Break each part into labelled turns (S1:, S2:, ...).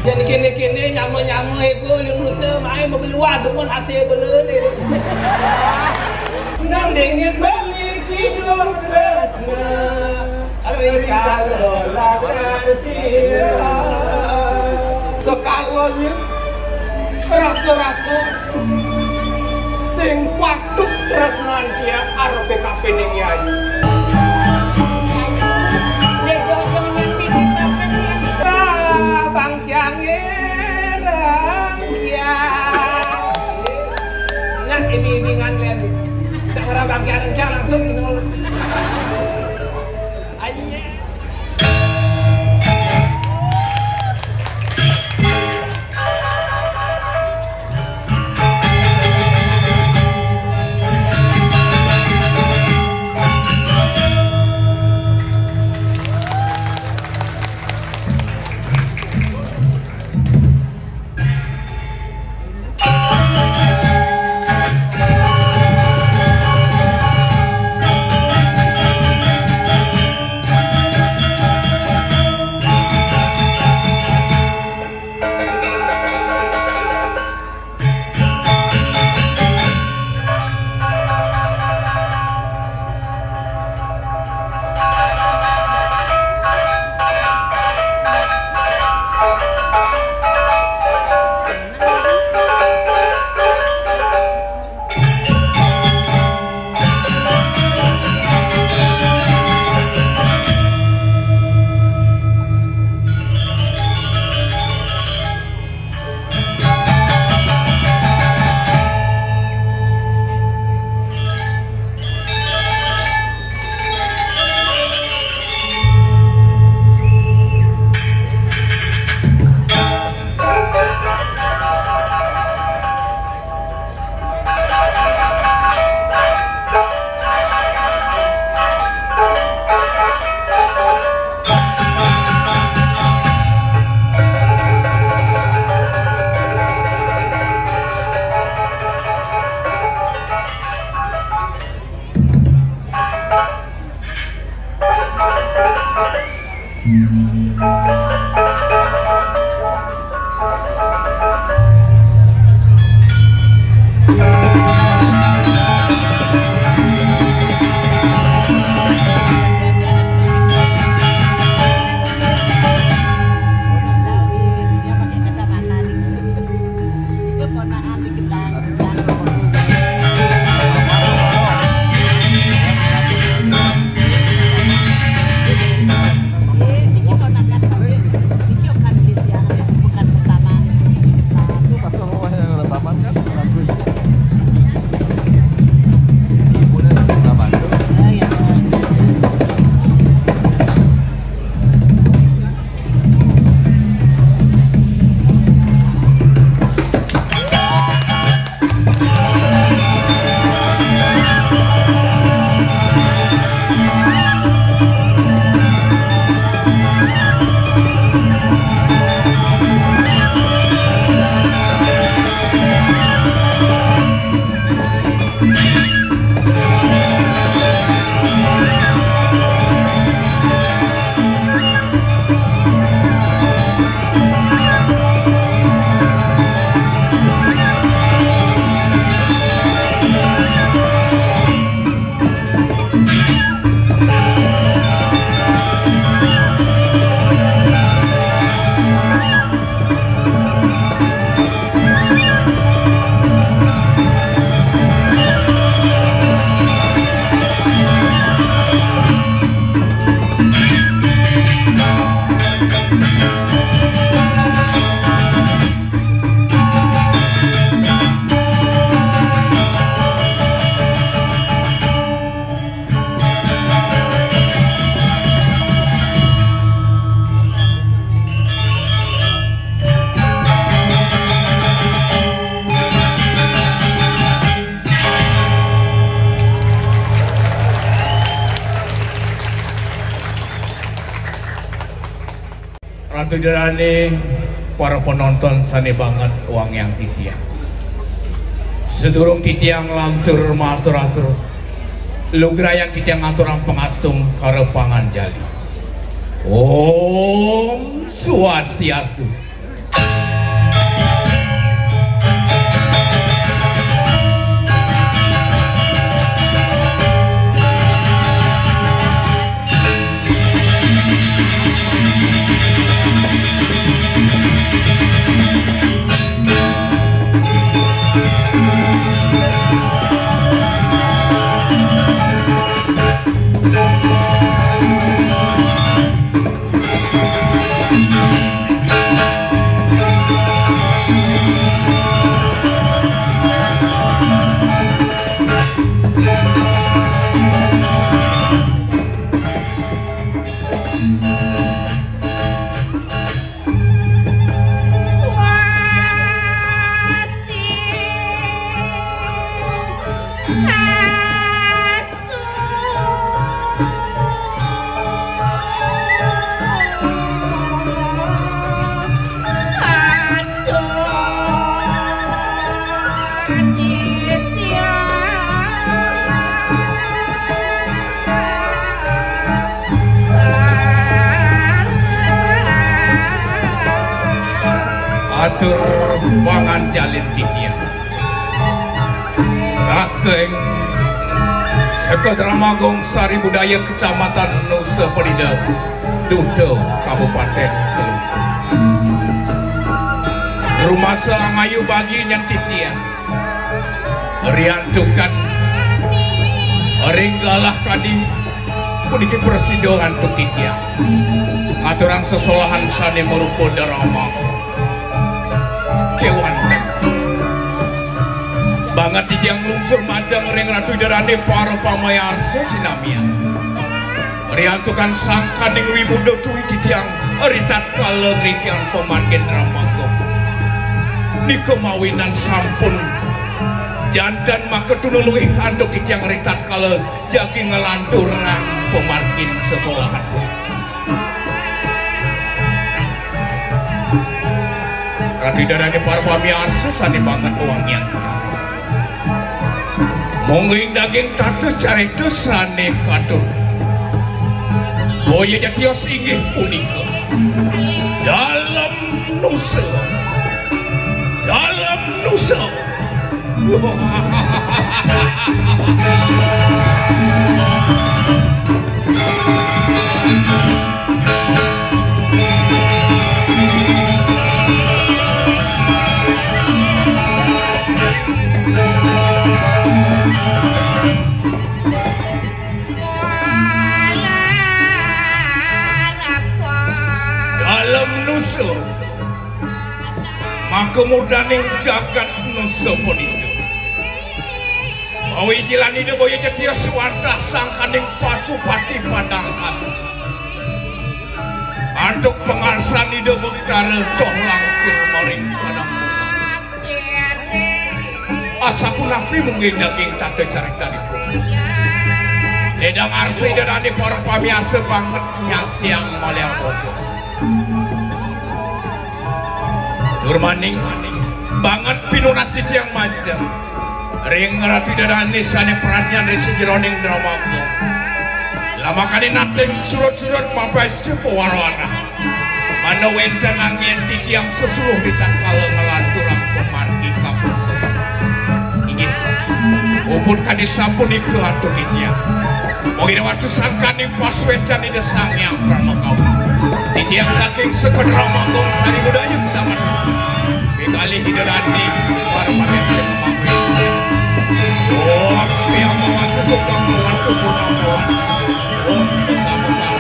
S1: Jadi kini nyamu ibu lusa main membeli waduk pun hati belele. Nang dingin beli tidur tresna, Rika lola bersira. Sekalonya rasa-rasa sing waduk tresnan dia arepe kapening yai. Bang Kyang Ngan ini ngan lihat cara Bang Kyang langsung nol aja.
S2: Ratu Derane, para penonton sane banget uang yang titiang. Sedurung titiang lancur matur-atur, lugra yang titiang aturang pengatung karo panganjali. Om Swastiastu. Atur pangan jalin titiang saking Sekodramagung Sari Budaya Kecamatan Nusa Penida Dudo Kabupaten Kelungkung. Rumah Seangayu bagi yang titiang riantukan ringgalah kadi puniki persidangan tuk titiang aturan sesolahan sane merupa drama kewanten banget titiang lungsur majang ring Ratu Derane para pamayarsa sinamian riantukan sangkaning wibudo tuwi titiang ritat kala titiang pemanggil ramago di kemawinan sampun jandan maka tunuluhi andok titiang ritat kala jagi ngelantur nang pemargin sesolahan Ratu Derane para pamayarsa sane banget uang yang mungkin daging tatu carita sane katun boya jatios inggih punika dalam nusa kemudaning jagat Nusa Penida bawi jilan ide boya jatia suwardah sangkaning pasupati padang asa antuk pengarsan ide bekara toh langkir maring padang asa kunapi mungkin daging tanda carita di bumi dedang arsa ide dani para pamiarsa banget nyasiang maliang bodos Durmaning banget pinunas titiang majang ring Ratu Derane sane perannya dari sejeroning dramaku lama kali nating surut-surut mapas cepawarwana mana wenten angin titiang sesuluh ditangkal ngelanturang pemargi kaputus ingin upun kadisapun iku atuh titiang mungkin waktu sangkaning paswetan di desang yang pramakaw titiang saking sekodramagung Sari Budaya Kecamatan kali hiderani para pakai kemampuan oh yang mau suka membantu pun oh santai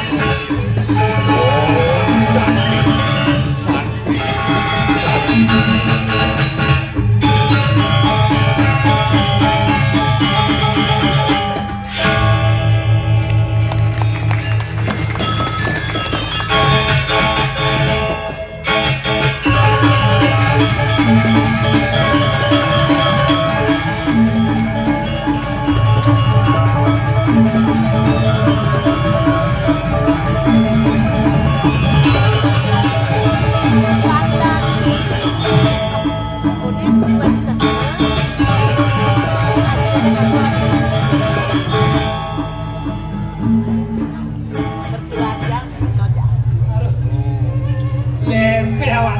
S1: karyawan.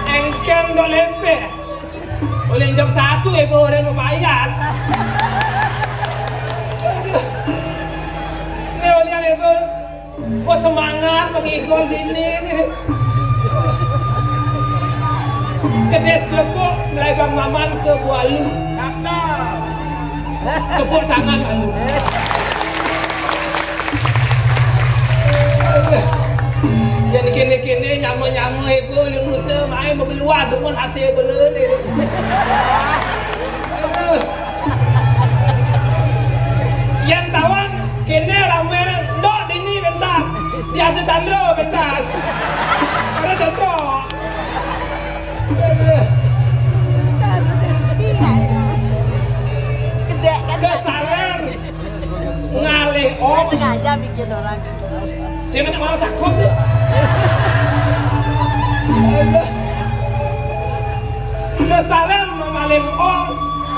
S1: Engken do lempe. Oleh jam 1 ibu orang membayas. Ini oleh ibu. Oh semangat mengigol dini ni. Kedes lepuk mulai Bang Maman ke Bualu. Tepuk tangan lalu. Yang kini-kini nyama-nyama ibu yang nusa main membeli waduk pun hati bela ni. Yang tawan kini ramai dok dini pentas. Di atas Sandro pentas. Ada cocok. Kesalahan ngalih om.
S3: Sengaja bikin orang.
S1: Siapa nak malah cakap tu? Kesalahan mengalih om.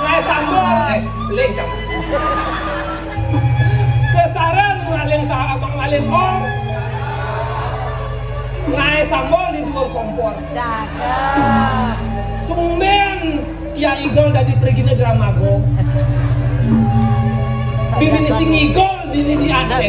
S1: Ngai sambal. Boleh jam. Kesalahan mengalih om. Ngai sambal di luar kompor.
S3: Cakep.
S1: Tumben dia igol dari pergi ke Dramago. Bimbing sing igol di aksen.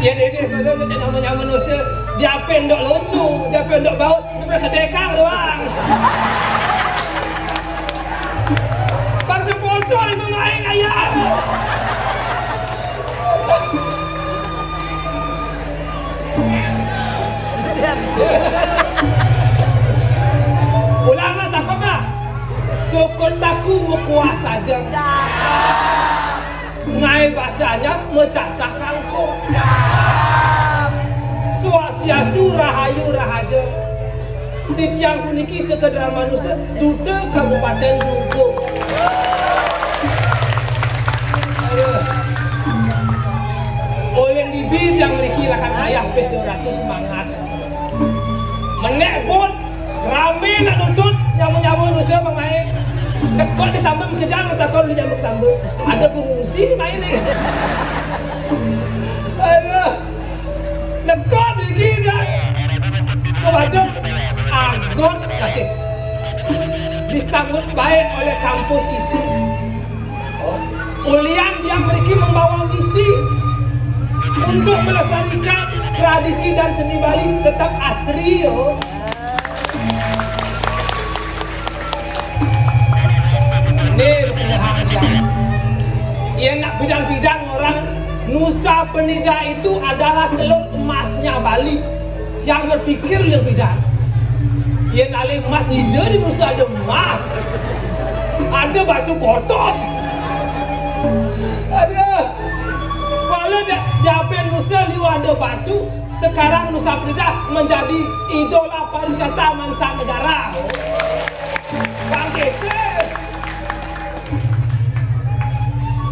S1: Ya dia kalau dia namanya manusia dia pendok lucu, dia pendok baut, dia kedekang doang. Bangsa bocor itu main ayah. Ulang lah cakap lah. Cukup taku kuasa aja. Ngai bahasanya mecacah kangkung. Swastiastu rahayu rahaja. Di tiang puniki sekedar manusia duta Kabupaten Bungkung. Oleh dibi yang memiliki lakan ayah P200 semangat. Menek pun rame nak nutut nyamu-nyamu manusia main. Dekot disambut kejar takon dijambut sambut. Ada pengungsi main ni. Aduh. Dekot lagi dia. Kepada Agon kasih. Disambut baik oleh kampus isi. Ulian dia memiliki membawa misi untuk melestarikan tradisi dan seni Bali tetap asri yo. Ini kebenaran dia nak bidang-bidang orang Nusa Penida itu adalah telur emasnya Bali. Yang berpikir yang bidang dia nalih emas di Nusa ada emas, ada batu kotos, ada kalau di Nusa liu ada batu. Sekarang Nusa Penida menjadi idola pariwisata mancanegara. Bangkit.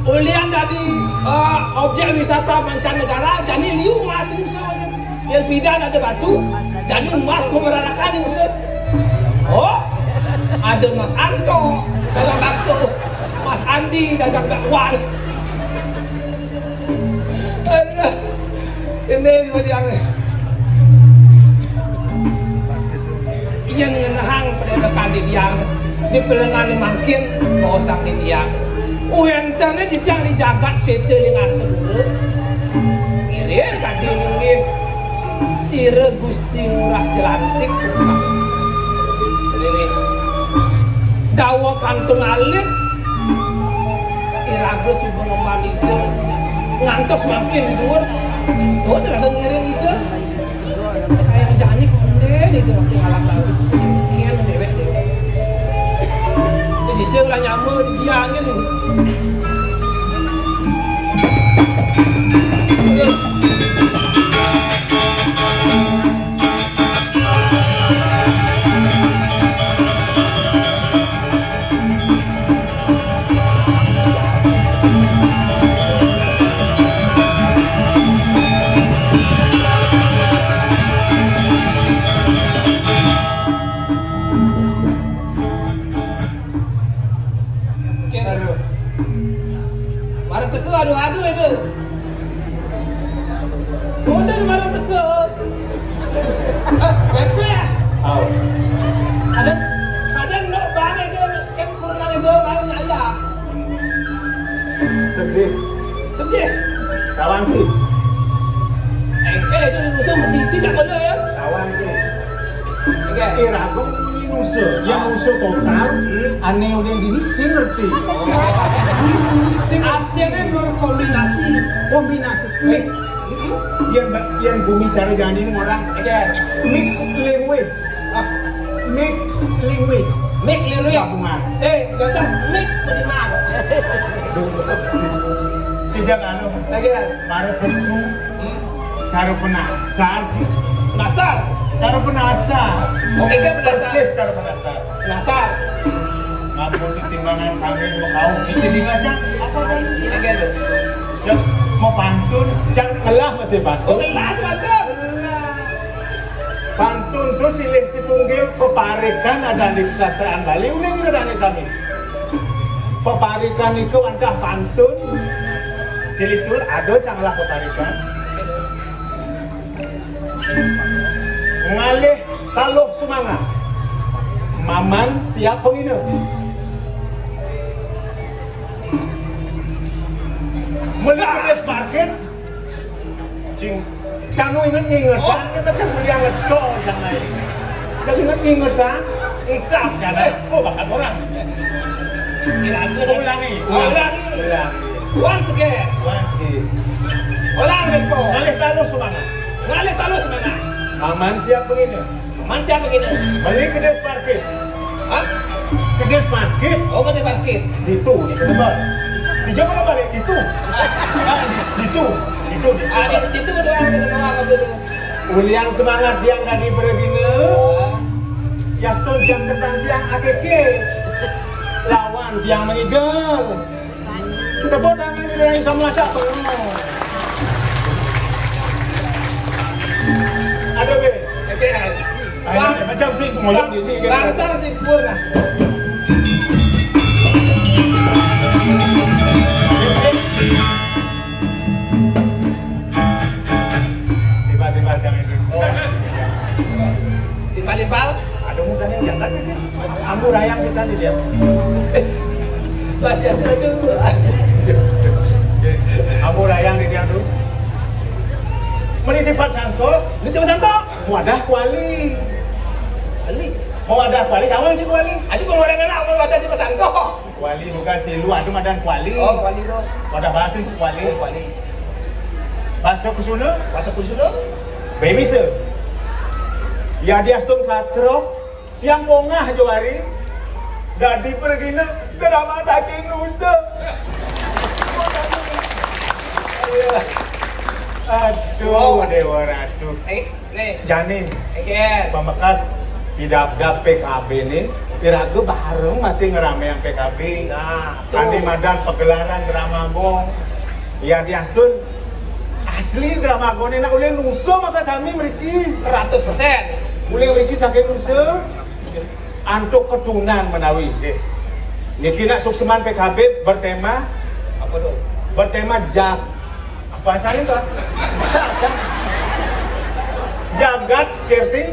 S1: Ulian dari objek wisata mancanegara jadi liu emas di Nusa lagi. Yang bidan ada batu, jadi emas memeranakan di Nusa. Oh, ada Mas Anto dagang bakso, Mas Andi dagang bakwan. Ini seperti yang ia ngenahang pada kali dia di pelengan makin mau sakit dia. Uentane jejak dijaga swece lingar sebelum ngirir tadi nunggih sire Gusti Ngurah Jelantik ini dawa kantung alit iraga subhanallah itu ngantos makin di luar oh ada ngiring itu kayak jani konden itu masih ngalah lagi kian dewek-dewek jadi jeng lah nyamun dia angin teka adu-adu itu. Udah baru teka. Pepe.
S4: Tahu.
S1: Ada nak bang itu em kurang itu baru ayah.
S4: Sedih.
S1: Sedih.
S4: Kawan sih.
S1: Itu musuh mencici tak boleh ya.
S4: Kawan sih.
S1: Okey.
S4: Ragu punya nusa. Yang nusa total. Aneh yang dini sih ngerti.
S1: Artinya berkombinasi.
S4: Kombinasi mix. Yang bumi cara jangan ini orang.
S1: Okey.
S4: Mix language. Mix language.
S1: Mik liru ya.
S4: Gabungan.
S1: Saya macam mik bagaimana?
S4: Tidak anu.
S1: Okey.
S4: Para pesu. Cara penasar sih.
S1: Nasar.
S4: Cara penasar.
S1: Okey ke penasar?
S4: Persis cara penasar.
S1: Nasar.
S4: Ngampun di timbangan kami mau kau di sini aja. Apa kan?
S1: Okey tu.
S4: Ya, mau pantun, jangan ngelah masih pantun.
S1: Okey lah sebab
S4: Pantun terus silih si tunggil peparikan ada di kesastraan Bali. Udah ini ada nih sami. Peparikan itu antah pantun. Silih itu ada canglah peparikan. Ngalih taluh semangat. Maman siap penginap. Melihat parkir. Cing, canu inget kan? Kita kan mulia ngedol yang lain. Jadi inget kan? Insaf kan? Oh bakal orang. Ulangi.
S1: Once again. Ulang itu.
S4: Ngalih taluh semangat.
S1: Ngalih talus mana?
S4: Maman siap penginap.
S1: Man siapa gini?
S4: Beli kedes parkir.
S1: Hah?
S4: Kedes parkir.
S1: Oh, kau parkir.
S4: Itu, di tempat. Di mana balik? Itu. Itu.
S1: Itu doang kita dulu.
S4: Ulian semangat yang tadi beregina. Yaston jam tentang tiang AKK. Lawan tiang mengigal. Tepuk tangan di dalam sama siapa? Ada be.
S1: Okey.
S4: Macam sih ngoyok ini kan.
S1: Bangsa nanti purna.
S4: Tiba-tiba jam itu.
S1: Timbal-timbal.
S4: Ada mudah yang jangan ini. Ambu rayang bisa di dia.
S1: Masih asal dulu.
S4: Ambu rayang di dia tuh. Menitipat sangkut.
S1: Lu coba santok.
S4: Wadah kuali.
S1: Ali.
S4: Mau wadah kuali, kawan sih kuali.
S1: Aji pengorang anak mau ada si pasangko.
S4: Kuali bukan silu, ada madan kuali.
S1: Oh, kuali tu.
S4: Wadah bahasa itu kuali.
S1: Oh, kuali.
S4: Bahasa kusuna,
S1: Masa kusuno?
S4: baby se. Ya dia stung katrok, tiang bongah juari. Dadi pergina, drama saking nusa. Aduh, Dewa Ratu.
S1: Nih.
S4: Janin.
S1: Okey.
S4: Pembekas tidak PKB nih, Iragu bareng masih ngerame yang PKB.
S1: Nah,
S4: Andi Madan pegelaran Dramagon. Ya di Astun asli Dramagon ini oleh nusa maka sami meriki
S1: 100%.
S4: oleh meriki saking nusa antuk ketunan menawi. Niki nak sukseman PKB bertema
S1: Apa tu?
S4: bertema apa asalnya tuh? Jagat Kirti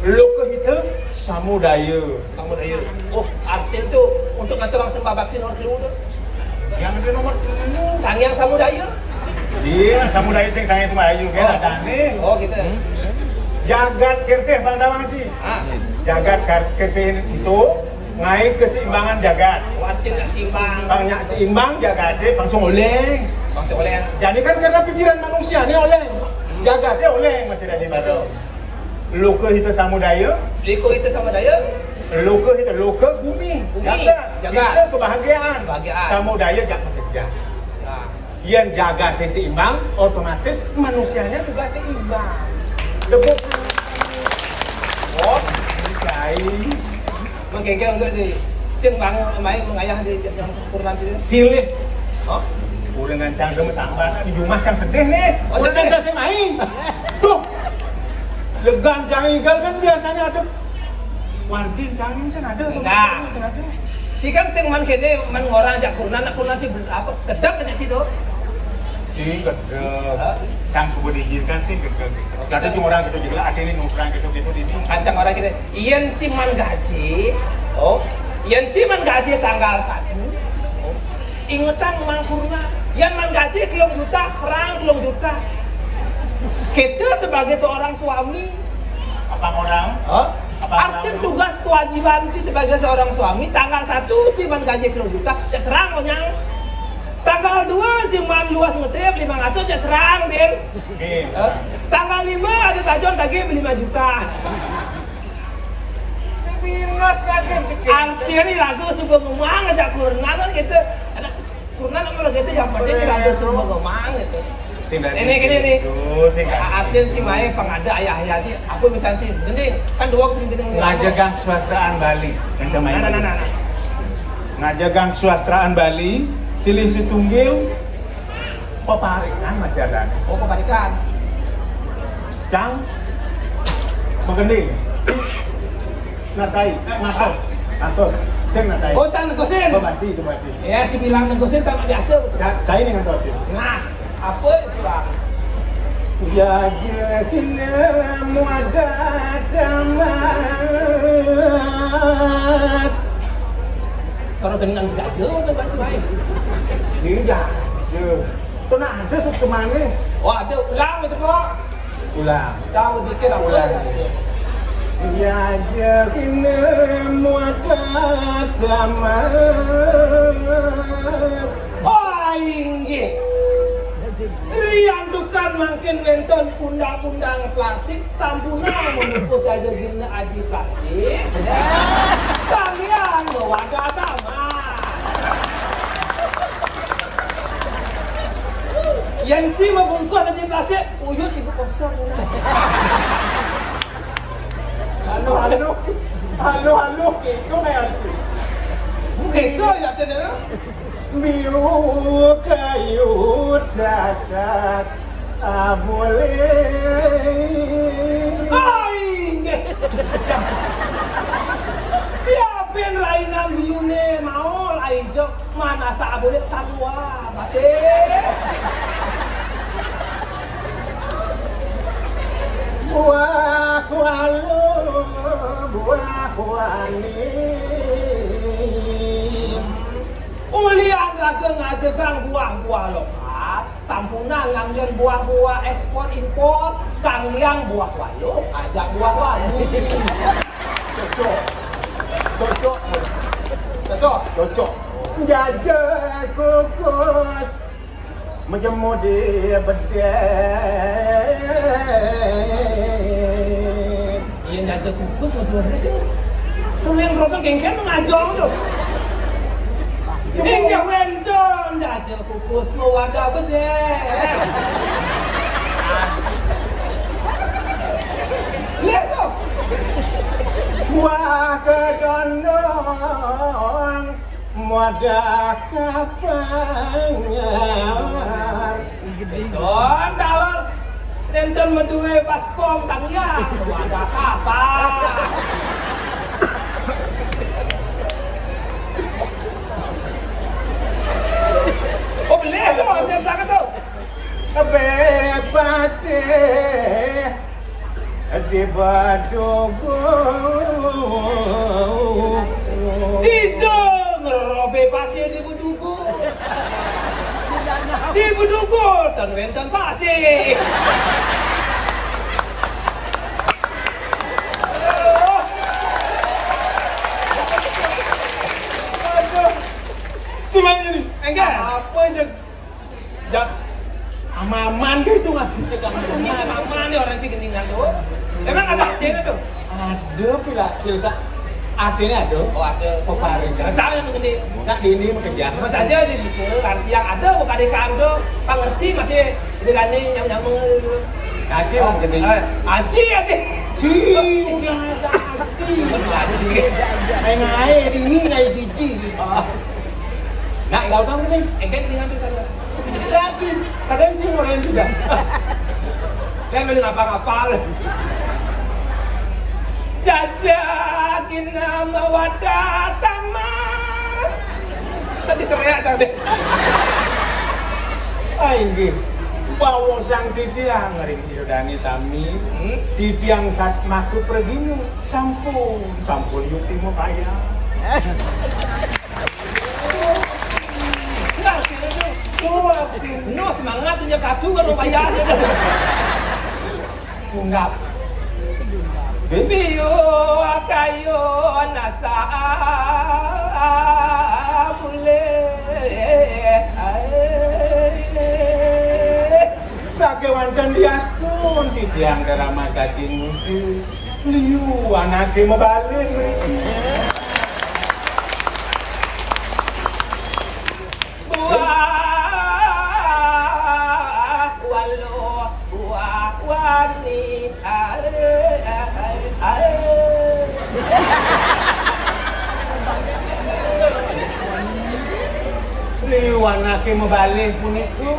S4: Loka Hita Samudaya.
S1: Samudaya. Oh, arti tu untuk nanti orang sembah bakti nomor 3 tu.
S4: Yang ada nomor 7
S1: Sangyang Samudaya.
S4: Iya, Samudaya sing saya Semayu kan ada nih.
S1: Oh, gitu.
S4: Jagat Kirti Bang Dawanci.
S1: Ah.
S4: Jagat Kirti itu naik keseimbangan jagat.
S1: Arti nak simbang.
S4: Banyak seimbang jagatnya langsung oleh.
S1: Masuk oleh.
S4: Jadi kan karena pikiran manusia nih oleh. Jagatnya oleh masih ada di baru. Loka Hita Samudaya.
S1: Liko itu Samudaya.
S4: Loka Hita Loka bumi. Jagat. Hita kebahagiaan.
S1: Kebahagiaan.
S4: Samudaya jagat sejahtera.
S1: Nah.
S4: Yang jagatnya seimbang, otomatis manusianya juga seimbang. Tepuk. Oh, kai.
S1: Mengkeke untuk di simbang mai mengayah di yang purna itu.
S4: Silih.
S1: Oh.
S4: Udah ngancang dong sambat di rumah kan sedih nih.
S1: Oh,
S4: Udah
S1: sedih.
S4: ngancang saya main. Tuh. Legan cangigal kan biasanya ada. Wargin cangin sen ada.
S1: Enggak.
S4: Sen ada.
S1: Si kan sing man kene man ngorang jak kurna si apa kedap nya si tuh.
S4: Si gedeg. Sang subuh diizinkan sih gedeg. Kadang cuma orang gitu juga ada ini nukrang gitu ini.
S1: Kancang orang kita. Yen ciman gaji. Oh, yen ciman gaji tanggal 1. Oh. Ingetan mangkurna. Yen man gaji kilong juta, serang kilong juta. Kita sebagai seorang suami.
S4: Apa orang?
S1: Oh? Arti tugas kewajiban Ci sebagai seorang suami tanggal 1 ciman gaji kilong juta, ya serang onyang. Tanggal 2 ciman luas ngetip 500 ya serang din. Tanggal 5 ada tajon lagi 5 juta.
S4: Sebinas lagi cekik.
S1: Arti ini ragu sebuah ngomong aja kurna kan gitu. Ada kurna nomor gitu yang penting ragu sebuah ngomong gitu. Ini nih. Artinya si Mae pengada ayah sih. Aku misalnya sih, gini kan dua gini.
S4: Ngajagang swastaan Bali. Ngajagang swastaan Bali, silih setunggil. Peparikan masih ada.
S1: Oh peparikan.
S4: Cang, mengening. Natai, natos, sing natai.
S1: Oh cang negosin.
S4: Itu basi.
S1: Ya si bilang negosin tak biasa.
S4: Cai nih ngatosin. Nah.
S1: Apa itu bang?
S4: Ya jekina muadatamas.
S1: Sorot dengan gajah apa bang baik?
S4: Si gajah. Tuh nah ada sok semane.
S1: Oh ada ulang itu kok.
S4: Ulang.
S1: Tahu bikin apa?
S4: Ulang. Ya jekina muadatamas.
S1: Oh inggih. Riandukan makin wenton undang-undang plastik sampuna membungkus aja gini aji plastik. Kalian wadah tamat. Yang si membungkus aji plastik, uyut ibu poster.
S4: Halo, itu kayak
S1: Mungkin itu ya tenang.
S4: Biu kayu dasar boleh.
S1: Aing. Ya ben lainan biune mau aijo mana sa boleh tanwa masih.
S4: Buah walu buah wani.
S1: Ulian raga ngajegang buah-buah lokal, sampuna nganggen buah-buah ekspor impor, kanggiang buah walu, ajak buah walu. Cocok. Jajah kukus, menjemur di bedeng. Iya jajah kukus menjemur di sini. Tuh yang rokok kengken mengajong tuh. Hingga wenton jajah kukus mewadah bedeng. Lihat tuh.
S4: Buah kedondong wadah kapanyar.
S1: Don dalor nenten medue baskom tangyang wadah kapal. Oh beli tuh, jam belakang tuh.
S4: Bebas di Badogo.
S1: Ijo ngerobe pasir di Budugo. Di Budugo dan wenten pasir.
S4: Cuman ini.
S1: Enggak.
S4: Apa aja? Amaman gitu masih cekak
S1: Ini amaman nih orang Cigendingan tuh. Emang ada adenya tuh?
S4: Ada pilsa. Adenya ada.
S1: Oh ada.
S4: Peparikan.
S1: Cara yang begini.
S4: Nah ini bekerja.
S1: Mas aja sih bisa. Yang ada peparikan tuh. Pengerti masih dilani yang
S4: Aci orang gede.
S1: Aci.
S4: Udah ada aci. Main air ini kayak cici. Nah, kau tahu nih?
S1: Engkau dengan tuh saja.
S4: Aci. Kadang sih orang juga.
S1: Kan mending apa-apa. Jajakin nama wadah taman. sereak tadi.
S4: Inggih. Bawa sang didiang ngering diodani sami. Didiang saat maku pergi sampun yuti mau kaya.
S1: No semangat jam 1 baru bayar.
S4: Tunggap.
S1: Biyo akayo nasa boleh.
S4: Sakewan dan diastun didiang darama saking musuh. Liu anake mebalik mriki. Liwanake mebalik puniku.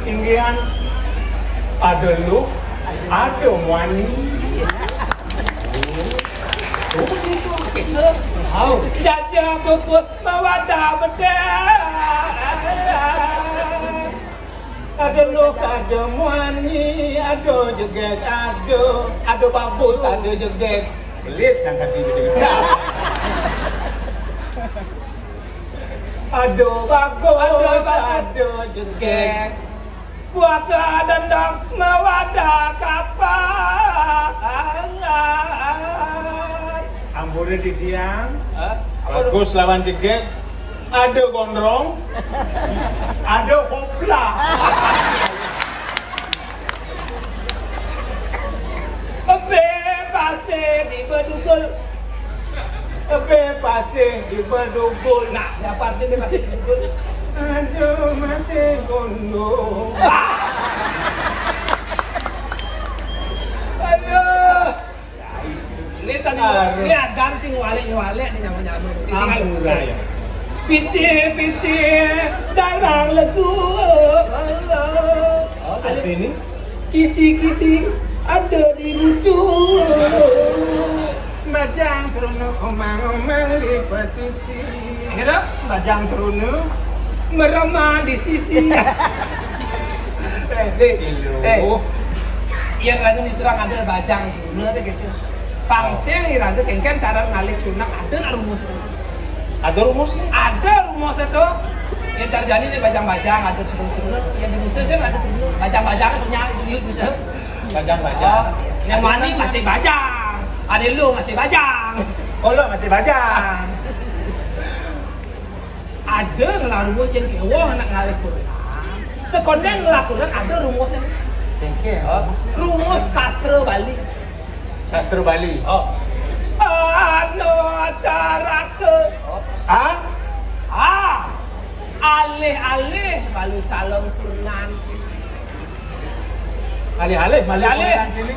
S4: Inggian ada lu, ada wani.
S1: Jajah kukus mawadah bedek.
S4: Ada lu, ada wani, ada jeget, ada babus, ada jeget. Belit sangka tinggi besar. Ada bagus, ada jeget.
S1: Puaka dandang mawadah kapan.
S4: Ambure didiang. Bagus lawan jeget. Ada gondrong. Ada kopla.
S1: Bebasnya di bedugul.
S4: Bebasnya di bedugul.
S1: Nah, dapatnya bebasnya di bedugul.
S4: Aduh masih gondong.
S1: Aduh. Ini tadi ini ganting walik nih nyamuk.
S4: Ampura ya.
S1: Pici darang legu.
S4: Ada ini
S1: Kisi ada di lucu.
S4: Bajang terunu omang-omang di posisi.
S1: Gitu?
S4: Bajang terunu
S1: meremah di sisi. Yang rajin diterang ada bajang dulu ada gitu. Pangseng iraga kengken cara ngalik tunak ada nak rumus.
S4: Ada rumusnya?
S1: Ada rumus itu. Yang carjani ini bajang-bajang ada sebelum tunak. Yang di musuh sih ada tunak. Bajang-bajang punya itu bisa.
S4: Bajang-bajang.
S1: Yang mani masih bajang. Ada lu masih bajang.
S4: Oh lo masih bajang.
S1: Ada ngelarumus yang kewong anak ngalik tunak. Sekonden ngelakukan ada rumusnya.
S4: Tengke.
S1: Rumus sastra Bali.
S4: Sastra Bali.
S1: Oh. Ano cara ke? Alih-alih balu calon pengantin.
S4: Alih-alih.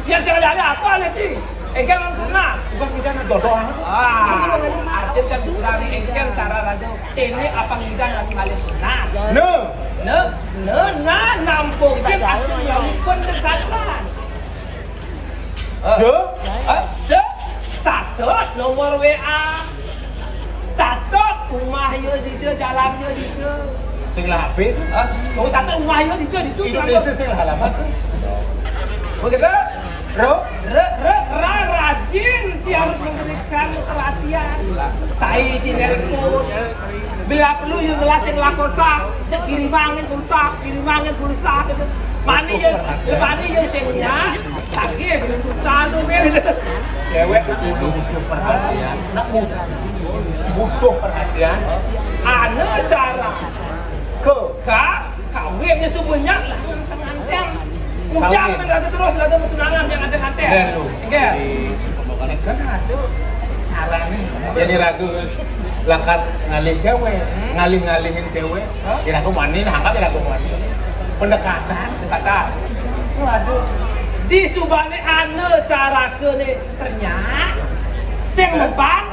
S1: Ya alih-alih apa alih cing? Engkel pernah.
S4: Bos bidana dodong.
S1: Ada curang engkel cara raja. Ini apa ngidan lagi malih sunat? Nampukin aku melalui pendekatan. Catat nomor WA. Catat rumah yo dice, jalan yo dice.
S4: Sing lah HP.
S1: Kau catat rumah yo dice itu.
S4: Indonesia sing halaman.
S1: Begitu? Rajin si harus memberikan perhatian. Saya nelpon. Bila perlu yo ngelasin lakota, kirimangin pulsa gitu. Mani yo sengnya, lagi belum saldo men.
S4: Cewek butuh perhatian. Butuh perhatian.
S1: Ana cara kawinnya sebanyak lah yang tenganten. Mujang mendadak terus ada tunangan yang ada nganten. Enggak. Kan ada cara nih.
S4: Jadi ragu langkat ngalih cewek, ngalihin cewek. Kira-kira mani, angkat kira-kira mani. Pendekatan.
S1: Waduh. Di subane ane cara ke nih ternyata sing mempan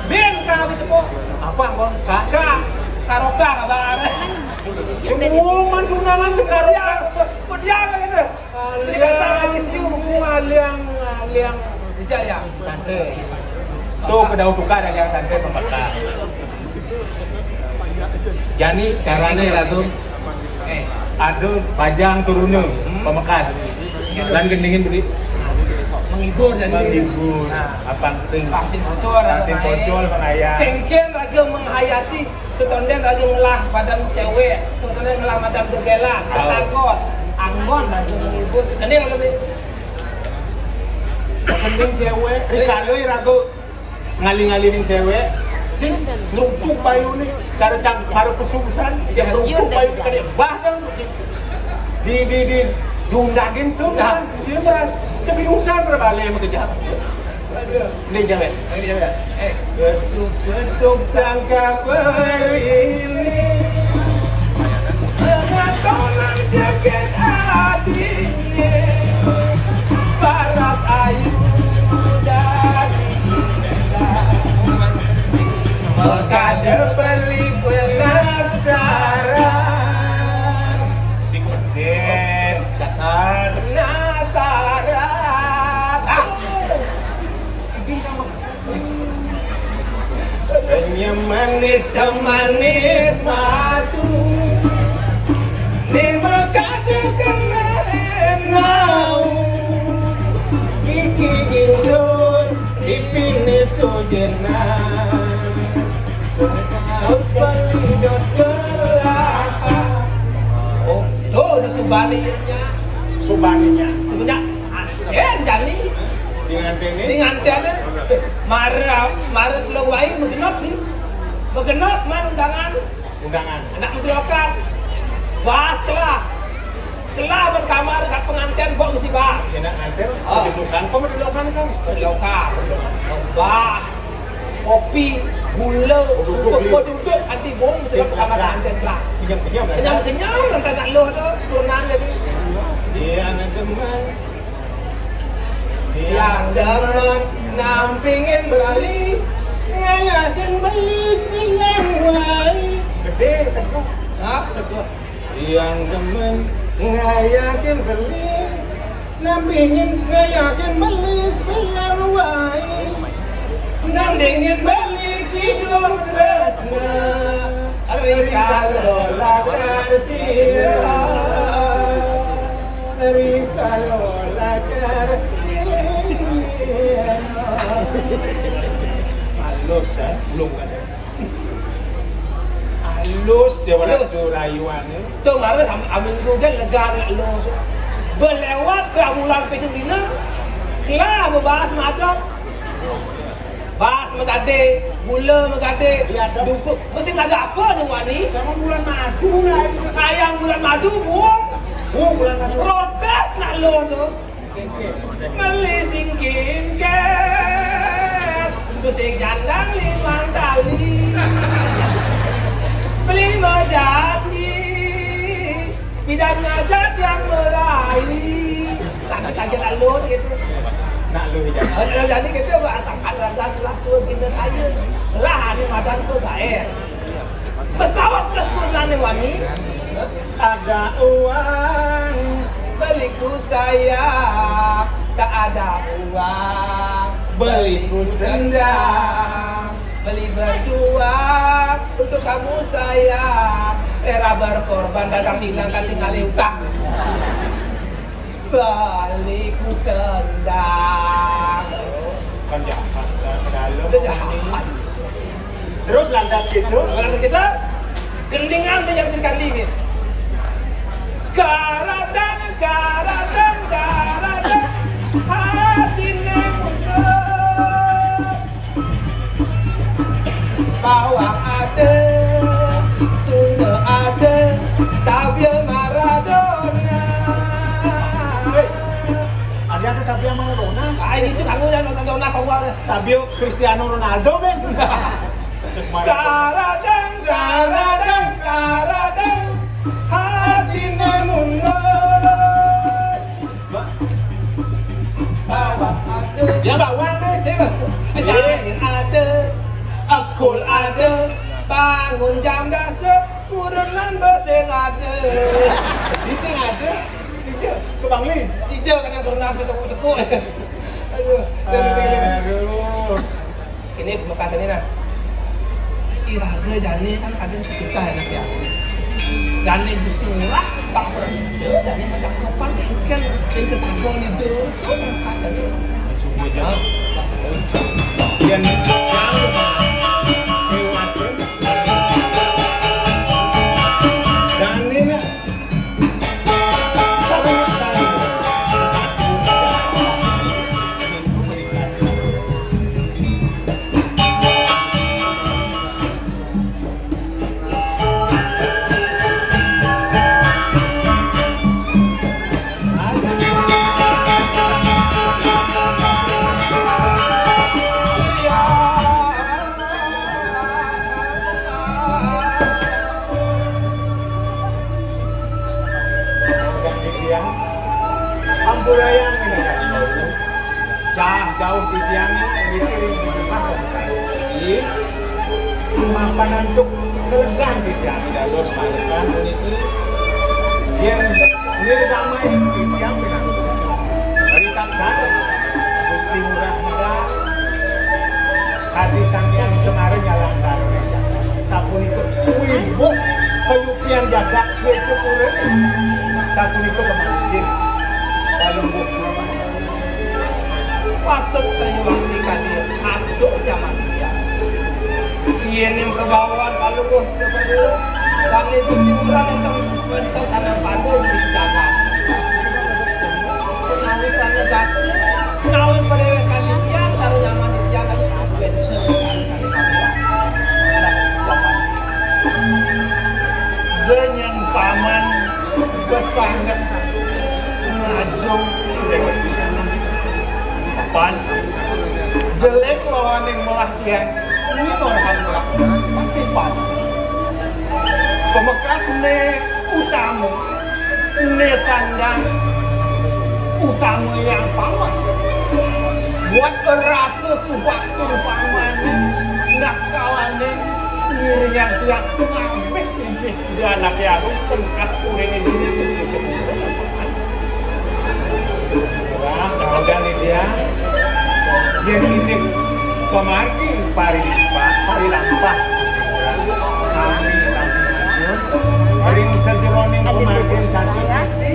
S1: ben ka cepo.
S4: Apa bang?
S1: Karoka kabar.
S4: Semua mantunalan karoka.
S1: Pediang gitu.
S4: Aliang
S1: bijak ya.
S4: santai. Tuh pedau tukar yang santai pembakar. Jadi caranya ratu ada pajang turunnya pemekas dan gendingin beli
S1: menghibur dan
S4: menghibur apa sing
S1: bocor
S4: pengayaan
S1: kengken raga menghayati setonden raga ngelah badan cewek setonden ngelah badan dogelan ketagot anggon raga menghibur ini yang lebih
S4: penting cewek kalau raga ngali-ngalinin cewek sing lumpuh payu nih cara cara pesusan yang lumpuh payu nih bahkan diundangin tuh kan dia merasa kebiusan berbalik sama kejahatan ini cewek ketuk sangka ini dengan tolong jaket adiknya barat ayu dari Mekade beli penasaran si koden datang penasaran hanya manis semanis madu di Mekade keren mau gigi gisun dipini sojenan
S1: oh tuh udah subaninya sebenarnya jali dengan tiada marah lewai mengenot man undangan anak mengelokan bahas kelah berkamar kat pengantin bawa mesti bahas
S4: enak nganter dibukan kok dilokan sama
S1: dilokan bahas kopi gula duduk anti bom mesti kamar pengantin kelah kenyam nanti nak loh tu turunan jadi
S4: yang demen nampingin beralih ngayakin belis bilang wai gede teguh yang demen ngayakin beli nampingin ngayakin belis bilang wai nampingin beli kidul tresna Rika lola karsira Rika lola karsira halus belum kan halus dia pada tu rayuan
S1: tu marah amin juga lega nak lo berlewat ke bulan petung dina kelah berbahas madok bahas megade gula megade dupuk mesti ada apa nih wani
S4: sama bulan madu lah
S1: ayam bulan madu buang
S4: bulan madu
S1: protes nak lo tu melisingkin ket musik jandang limang tali beli janji bidan ngajak yang meraih sampai kaget nak lo gitu
S4: nak lu hijau
S1: jadi kita berasakan raga langsung kita saya lah ni madan tu gaer pesawat keseturunan yang wani
S4: ada uang
S1: beliku saya tak ada uang beliku dendam beli berjuang untuk kamu saya era berkorban dagang hilangkan tinggal utang baliku tendang
S4: kan jahat
S1: udah jahat
S4: terus lantas gitu
S1: kita gendingan menyaksikan dingin karadang hatinya mundur bawang ada Sunda ada Tabia Maradona
S4: ada Tabia Maradona
S1: ini tuh kamu yang nonton Maradona kau buat
S4: Tabia Cristiano Ronaldo men
S1: karadang hatinya mundur bawang ada
S4: ya bawang deh
S1: ada akul ada bangun jam dasar kurenan beseng ada
S4: di sini ada ke Bangli
S1: hijau kena berenang ke tepuk-tepuk
S4: aduh
S1: ini bekasannya nah iraga jane kan kadang ketika enak ya. Jane Gusti Ngurah Pak Presiden jane macam kapan ikan yang ketagong itu tuh ada tuh.
S4: Semuanya. Dan Amburayang ini jauh tiang dikirim di depan Bekasi. Mapanan untuk kelegan tiang tidak los makan itu yang nirdamai tiang bilang beritakan Gusti Ngurah Muda hati sampeyan Semarang jalan karo sapun itu wibu kayukian jaga secukureun sapun itu kemantin
S1: patut saya waktu kali aduk zaman dia. Iya yang kebawaan kalau gue kepada dan itu simpulan yang sana pada dijaga. Nawin pada gati, nawin pada kali siang sana zaman dijaga abet dengan paman besangat ngajung pan jelek lawan yang melah dia ini orang melah pasti pan pemekas ne utamu ne sandang utamu yang paman buat rasa subaktu paman nak kawanin ini yang tiap ngambek ini dia anak yang pemekas kuring ini mesti cepet dan dia yang ini kemarin pari lampah sami ring sejeroning kemarin kaki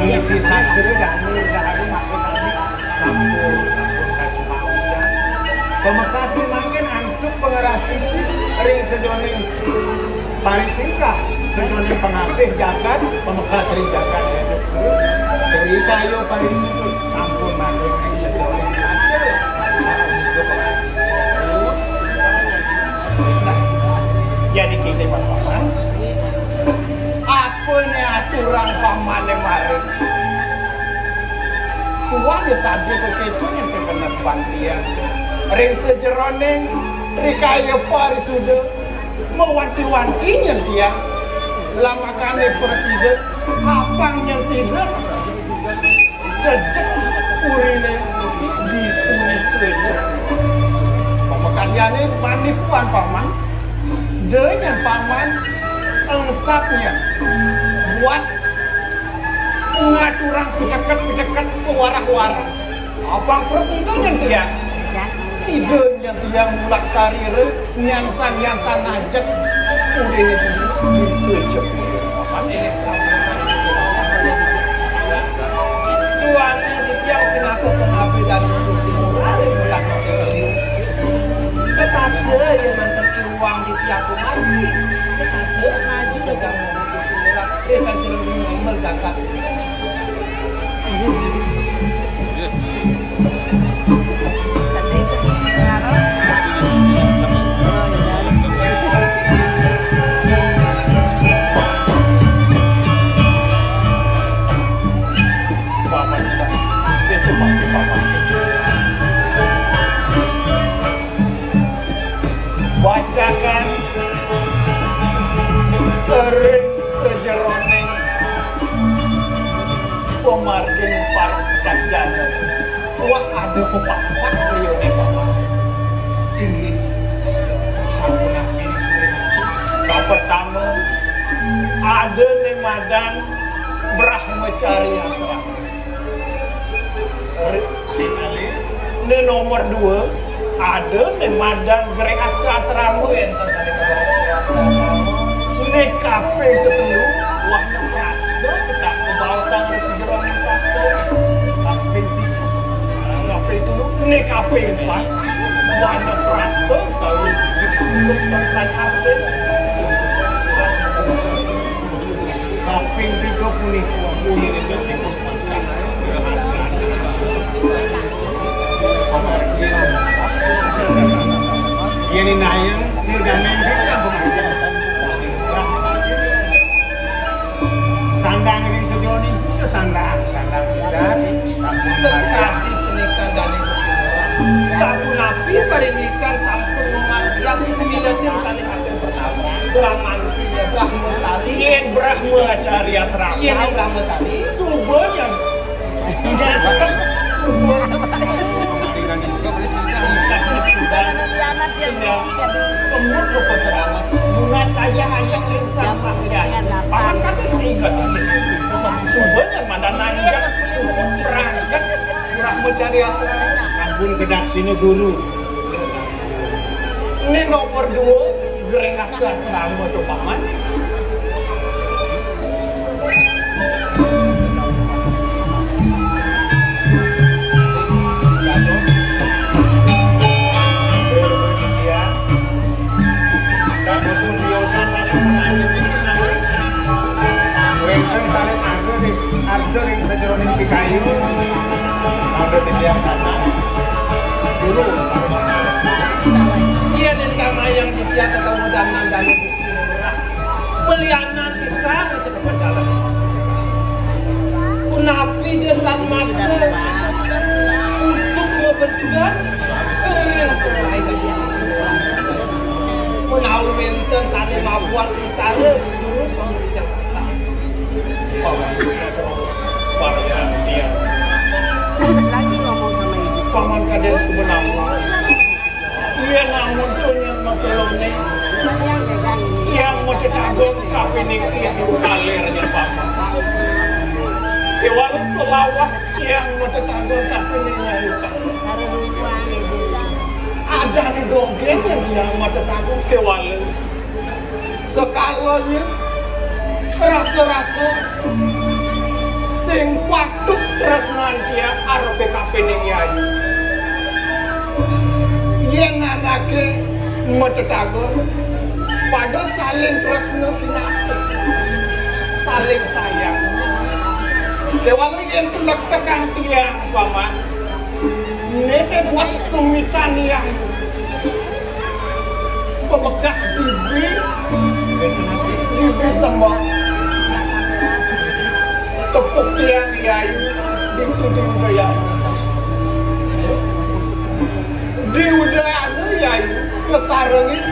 S1: ini sastra dan dari makai campur kacuma bisa pemekas makin ancuk pengeras itu ring sejeroning pari tingkah sejeroning pengapih jagat pemekas ring jagat ya cukup dari kayu pari situ sampun makin ring sejeroning jadi kita paman apa ini aturan paman yang kemarin tuan ya saja begitu yang terkena pantian ring sejeroning rikaya pari sudah mewanti-wantinya dia lamakannya presiden apangnya sidak jejak urine di tulis saja pemekasiannya panipuan paman dengan paman engsapnya buat pengaturan pejakat ke warah-warah abang presiden yang dia sidon yang dia mulaksari nyansan ajak udah itu disujud paman ini tuannya di tiang kenapa dan Gusti Ngurah yang melakukan beliau tetapi yang mantan uang di tiap lagi tetapi maju dagang Gusti Ngurah desa jernih nomor zakat bacakan ring sejeroning pemargin parkat jana wah ada pepak-pepak lione paman tinggi sampun ini pertama ada ning madang Brahmacari Asrama ini nomor 2 ada ning madang Gere Asrama
S4: kaping 4 wana prasto kali disebut persan hasil kaping 3 punika punya itu sikus makan ini nayang nirgamen kita pemain sandang ini sejoning susah sandang bisa
S1: sekali pernikahan dari sampun napi pernikahan sampun memanjang piletin kali hasil pertama Brahmanti Brahmacari
S4: yen Brahmacari asrama
S1: yen Brahmacari
S4: subanya tidak tetap kemudian kepeserangan lunas saja hanya insan dan paman kata ingat subanya mana nanjak perangkat Brahmacari asrama sampun kedak sini guru ini nomor 2 gerengas ke asrama tuh paman sering sejeronin di kayu ada di liang sana dulu
S1: iya dari kamayang dia ketemu dengan Gani Gusti Murah meliana kisah di sedepan dalam napi desat mata untuk membejar kering mulai gaji menahu menten sana mabuat bicara dulu pemberi Jakarta
S4: dia
S3: lagi ngomong sama ibu.
S4: paman kades sebenarnya iya namun tunyang matelone
S3: Yang pegang ini.
S4: yang mau ketagong kapining yang kalernya paman walau selawas yang mau ketagong kapiningnya luka
S3: Taruh ruang ibu.
S4: ada nih dongeng yang mau ketagong kewalau sekalanya rasa-rasa sing patuk tresnan dia arepe kapening yai yen anake metetagon pada saling tresno kinasih saling sayang dewa yen tulak tekan dia paman nete buat sumitan ya pemegas bibi semua tepuk tiang yai dituding gaya di udara yai kesarengin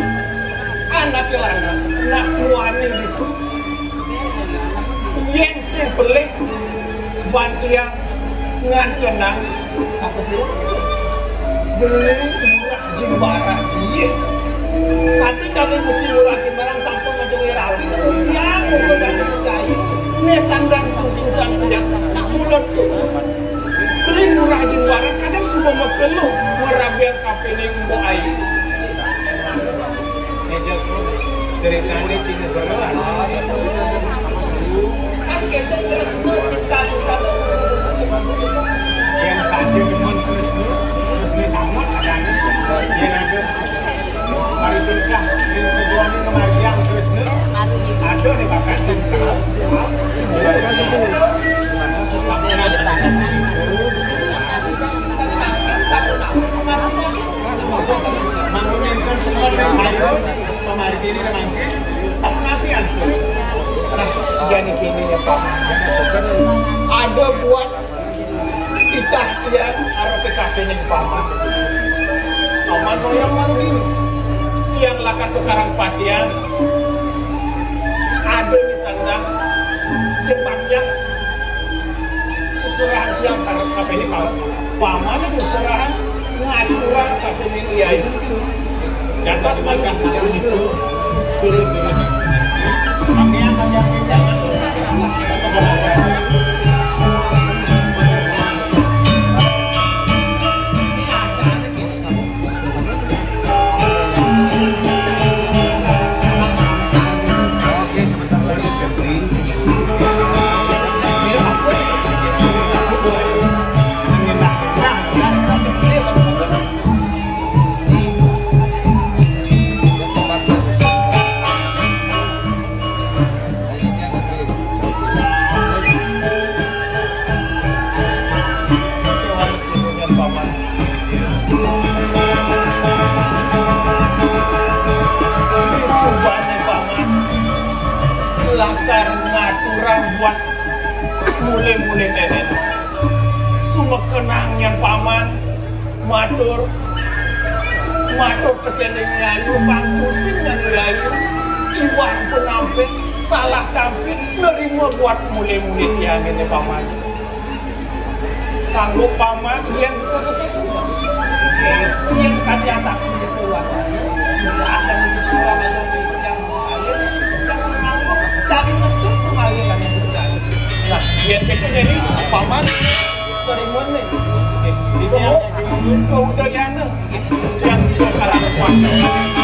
S4: anak kelana nak muani itu yang sebelih bantiang ngan kenang apa sih beli murah jimbara iya kata kata Gusti Murah Jimbarang sampun menjadi rapi yang mau dari saya nesandang susu dan minyak nak mulut tuh beli murah Jimbarang kadang semua mekelu merabian kapening bu air ceritanya cina beneran kan kita terus cinta yang satu cuma terus sama adanya yang ada mari berkah yang sejuangin kemargian Krishna ada nih bahkan sinsal menginginkan semua ayo pemargi ini mangkin tak nafian jadi kini ya Pak ada buat kita yang harus PKP ini paman paman yang malu ini yang lakat tukarang patian ada di sana jepangnya susurahan yang harus PKP ini paman itu susurahan ngaturan PKP ini ya itu dan pas magang sedang itu turun kami akan yang bisa
S2: buat mulai-mulai tenen sumekenangnya paman matur kekening ngayu pangkusing dan ngayu iwan penampil salah tampil nerima buat mulai-mulai tiang ini paman sanggup paman yang
S1: yang biasa itu wajahnya tidak akan disuruh menjadi yang mengalir yang semangkuk dari bentuk pengaliran yang besar.
S2: nah yang itu jadi paman terima nih kau udah yang kalah paman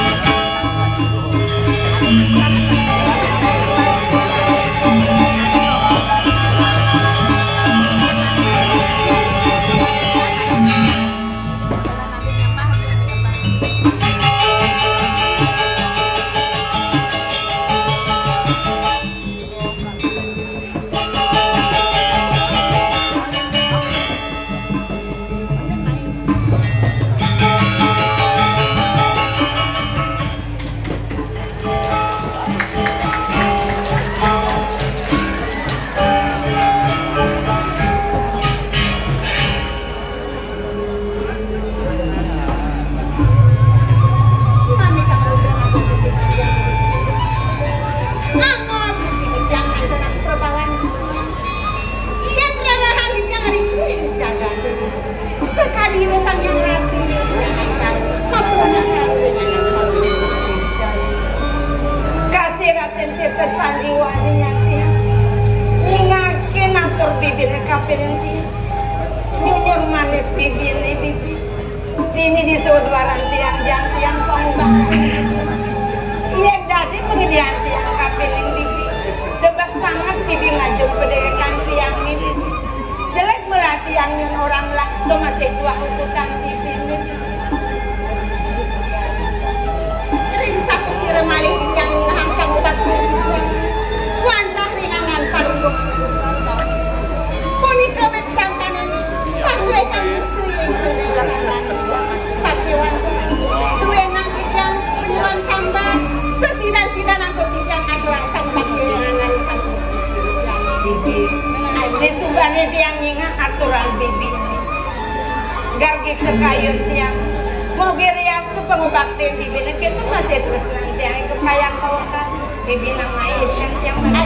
S5: ini di saudaran tiang pengubah iya dari pengidian tiang kapiling bibi debak sangat bibi ngajak pedekan tiang ini jelek melatih yang orang lah itu masih dua hukutan bibi ini sering sapu si remali yang nahan kamu tak kuantah ringangan parungkuk kuni kebet sangkanan paswekan sakiwan tuenang kijang penyuan tambah sesidan-sidan aku kijang aturan tambah kehilangan bibi ini subhannya tiang ingat aturan bibi gargi kekayun tiang mau geriak ke pengubaktin bibi itu masih terus nanti yang itu kayak kawakan bibi namain yang mana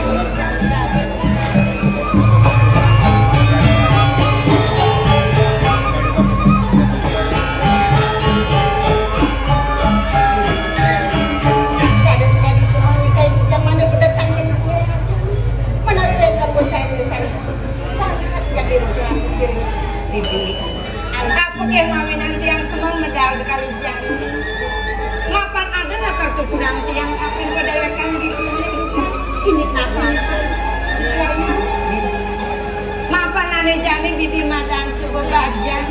S5: aku yang mawinan tiang semua medal kali jari ngapan ada lah kartu kurang tiang akan berdayakan di ini kenapa mapan ane jani bibi madan subuh bagian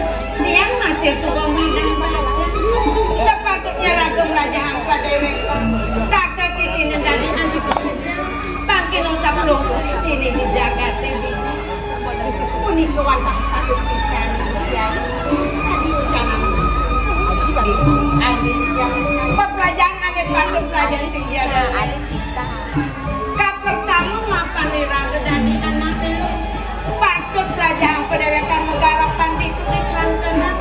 S5: tiang masih subuh madan bahagia sepatutnya ragam rajahan pada wekon kakak titinin dari anak kerja bangkin ucap lunggu ini di Jakarta unik kewantah satu pisan tadi ucapan adil yang pelajaran ada patut pelajaran tinggi ada alisita kap pertama makan di rangga dan di anak itu patut pelajaran pendewekan negara panti itu di kelantanan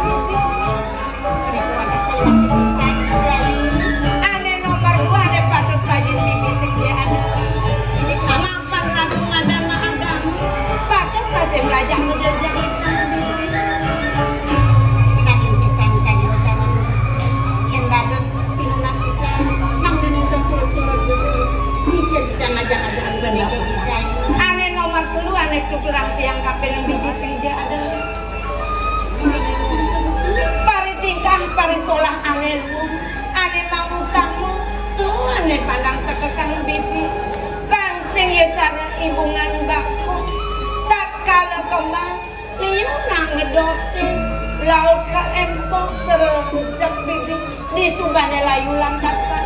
S5: ada nomor 2 ada patut pelajaran bibi tinggi ada makan ragu ada mahagam patut pelajaran belajar menjajah ane nomor telu ane tuturang tiang kapiling biji saja ada pari tingkah pari solah ane lu ane mau kamu tuh ane pandang tekekang bibi bangsing ya cara ibungan bakku tak kala kembang liunang ngedotin laut ka empok terhujat bibi di subane layu langkaskan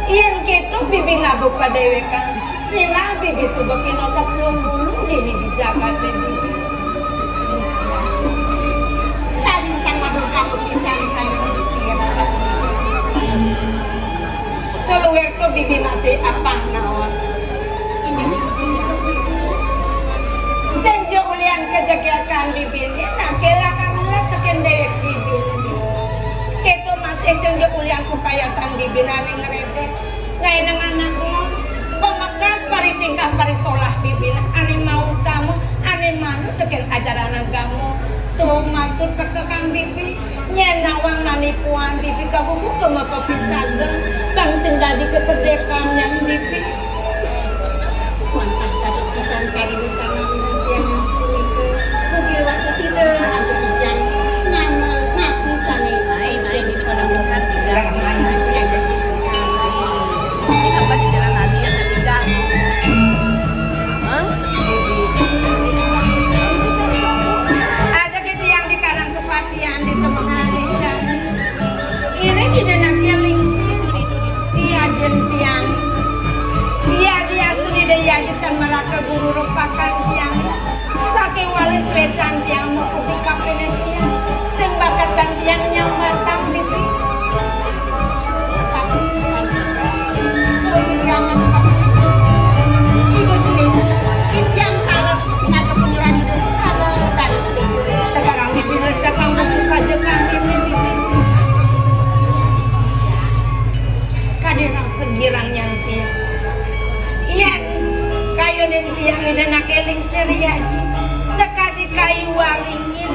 S5: yang gitu bibi ngabuk pada wekan sila bibi subekin otak belum dulu ini di Jakarta bibi tadi sang madul kamu bisa saya seluwer tuh bibi masih apa naon ini ulian kejagaan bibir nak kela karena tekan dewek bibir keto masih sehingga ulian kepayasan bibir ane ngeredek ngai nang anaknya pemakas pari tingkah pari solah bibir ane mau kamu ane manu tekan ajaran kamu tuh matur kekang bibir nyenawang manipuan bibir kabuku kemoto pisaga bang sendadi keperdekaan yang bibir mantap tadi pesan kari bicara yang sulit mungkin waktu situ aku yang nama nak misalnya main di depan muka sudah main yang jadi sekali apa di dalam hati yang tidak ada gitu yang di karang kepatian di temangan ini tidak nak yang lingsir dia jentian dia tuh diajarkan mereka guru rupakan siang saking walis becan siang mau kudu kapene siang sing bakat bantian yang matang bisi ibu sendiri yang kalau kita kepunjuran itu kalau tadi sekarang bibi rasa kamu suka jekang ini kadirang segirang yang tiap iya kayu dan tiang dan nakeling seriaji sekali kayu waringin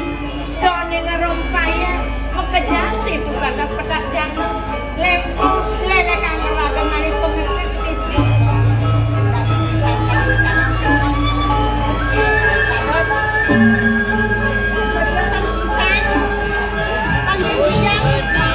S5: doni ngerompaya mekejati itu batas petak jangan lempo lelekan ragam mani pengetis pipi berdosan pisang panggil tiang kita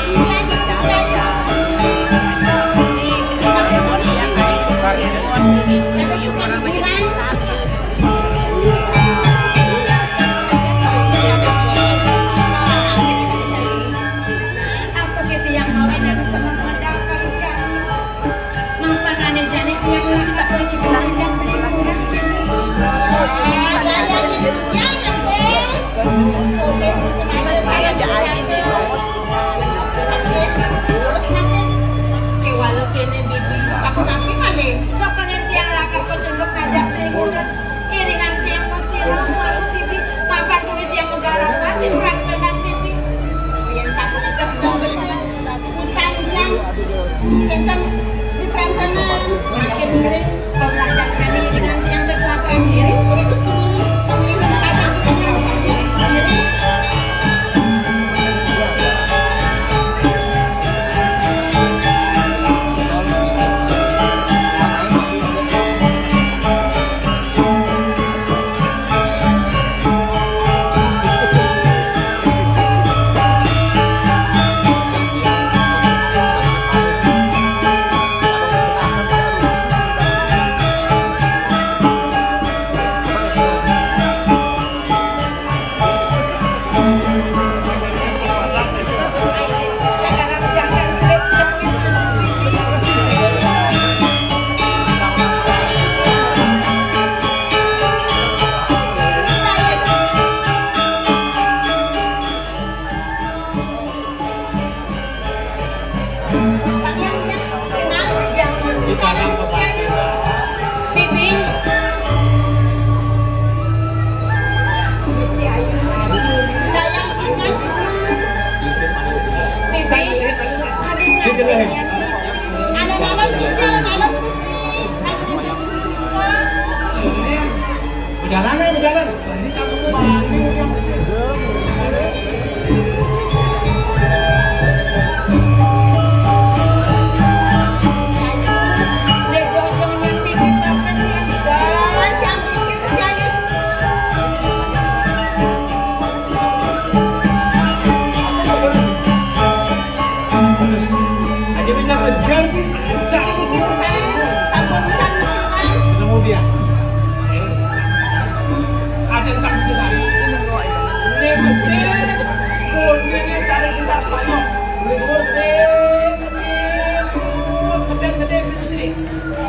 S5: di perantanan makin sering pembelajaran kami dengan yang berkelakuan diri terus dulu kadang kita sendiri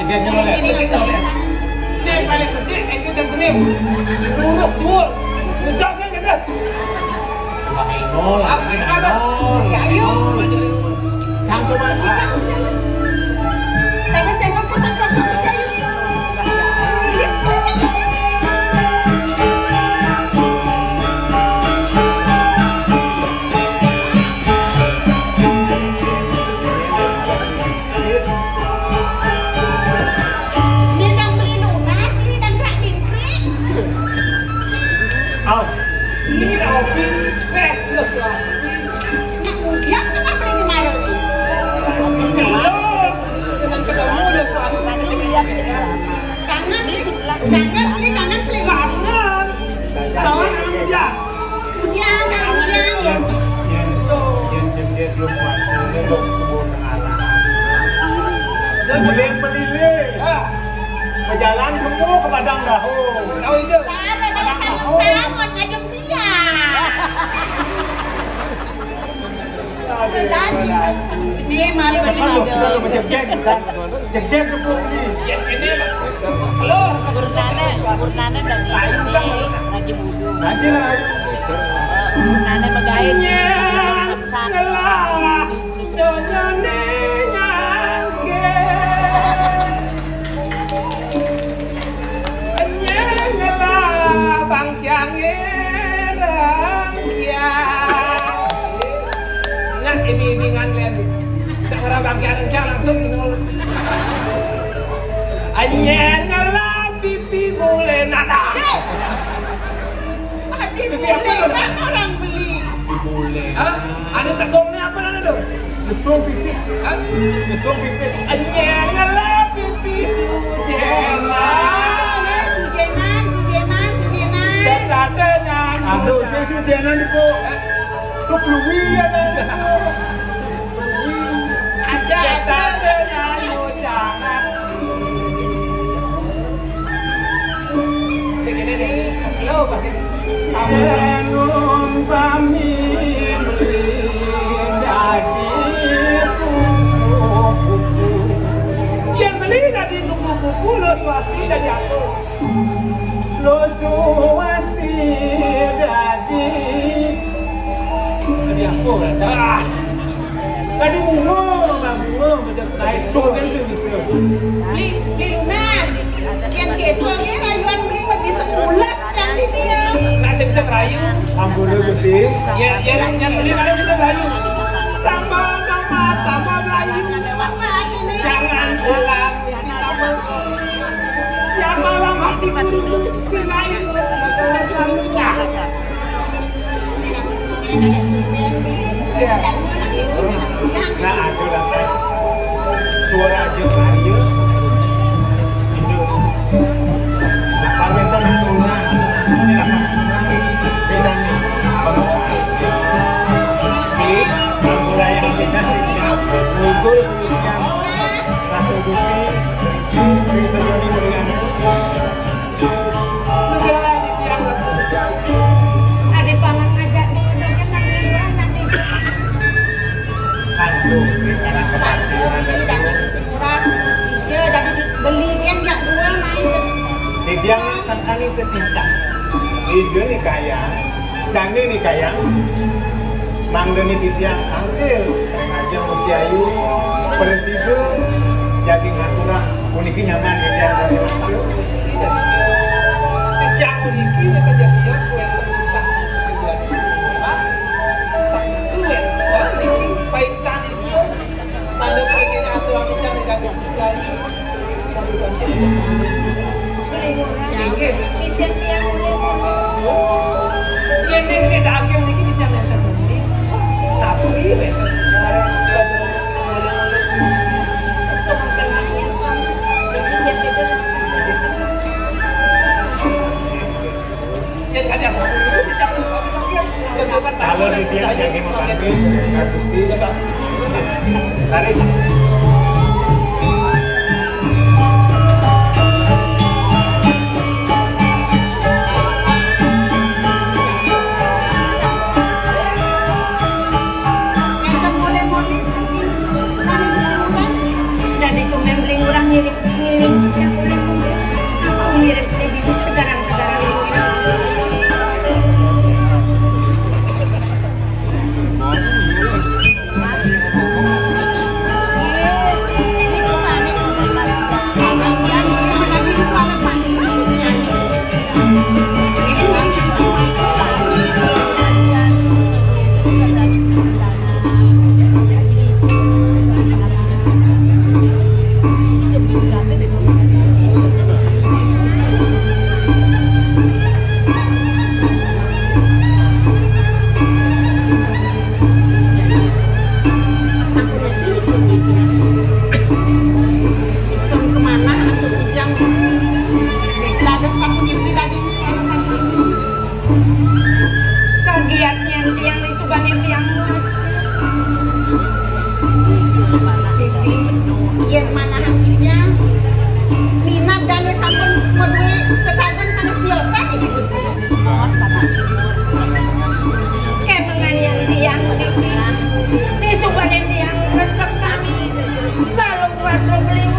S5: berjalan ini satu paling bersih, itu dan benim lurus dua menjaga kita apa? Kayu campur aja tapi saya mau pesan-pesan kayu
S4: Miling pelile. Berjalan kamu ke Padang Dahu.
S1: Tahu itu?
S5: Ada dari sangon ngajum sia. Tadi. Ini malu
S4: Cepat lo, sudah lo menjegek bisa. Jegek tepung ni.
S1: Yang ini telur.
S3: Purnane dari lagi mudu.
S4: Rajin lah ayu.
S3: Purnane magainnya
S1: Ngelah, nyonyone nyangke. Ngelah, bang jange rangkian. Ngan ini lihat. Tak kira bang jange langsung nol. Anyen ngelah pipi boleh nada.
S5: Pipi apa orang beli?
S1: Boleh. Hah? Ada tegongnya apa nana dong?
S4: Mesum pipi.
S1: Hah?
S4: Mesum pipi.
S1: Anyen ngelah pipi sujena.
S5: Sujenan.
S1: Sedadanya.
S4: Aduh, saya sujenan itu. Tu peluwi ada.
S5: Ada.
S1: Sedadanya jangan. Begini nih. Lo pakai sama.
S4: Enum kami beli daging kuku.
S1: Yang beli tadi kupu-kupu lo swasti dan jatuh.
S4: Lo suwasti daging.
S1: Tadi aku ada.
S4: Tadi bunga macam naik tu kan sih bisa.
S5: Beli lunas. Yang gitu ni rayuan beli bisa ulas nanti dia.
S1: Nggak bisa merayu.
S4: Ampun Gusti.
S1: Ya, yang beli mana bisa merayu. Sambal tomat, sambal melayu.
S5: Apa ini?
S1: Jangan ulang misi sambal. Yang malam hati kurung melayu. Masalah selalu dah.
S4: Nah, ada datang. Suara aja aja. Itu. Nak kawin tu nak tunang. Ini nak tunang. Beda ni. Si, mulai yang beda ni. Mukul dengan rasa gusti. Bisa jadi dengan.
S5: Ada paman ngajak dengan nanti.
S4: Kandu, karena kematian dan
S5: Beli kan jak dua main.
S4: dia sangkani ketingkat. Dia ni kaya, dan ni kaya. Mangga ni titiang angkel, kering aja mesti ayu. Presiden jadi ngatura uniki nyaman dia sampai masuk.
S1: Yang uniki nak kerja siap kue terbuka. Satu uniki paitan itu tanda presiden aturan bicara dengan sekali.
S5: Ijen dia
S1: Yang daging ni kita jangan terbukti. Tapi ini
S4: Kalau dia jadi makan Gusti, tarik.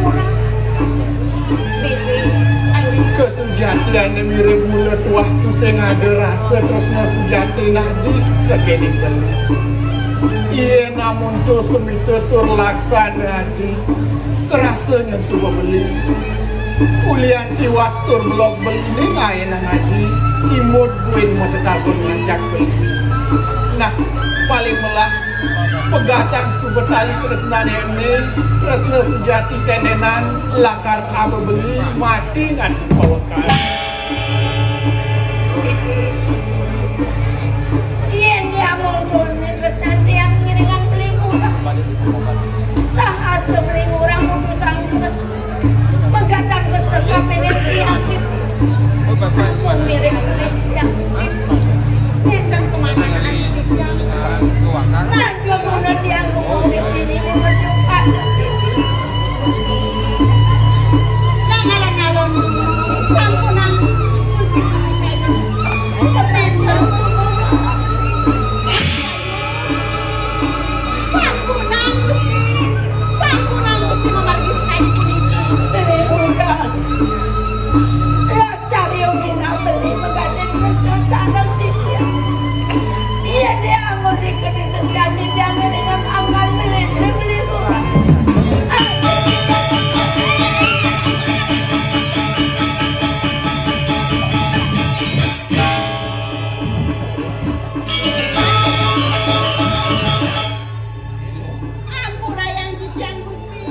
S5: kurang. Bibi, ayo.
S4: Kesejatian mirip mulut waktu saya ngada rasa tresna sejati nadi kekini beli. Iya namun tuh semita tur laksana di kerasanya suka beli. Kuliah tiwas tur blok beli ini ngayen ngaji imut buin mau tetabun ngajak beli. Nah paling melah pegatang suka tali tresna ini tresna sejati tenenan lakar apa beli mati ngan bawakan.
S5: Iya dia mau dulu terus nanti yang ngiringan beli murah. Saat sebeli murah mau sanggup pegatang kesetengah peneliti aktif. Aku mirip yang Intan kemana nanti yang nah dia guna dia ngomong di sini berjumpa nah ngalon-ngalon sampunang Gusti kepenang sampunang Gusti memargis kain kuning udah rasa dia bina beli pegadaian terus sarang di dia iya dia mau dikedekas dan dia dengan angkat beli murah ampura yang jujang Gusti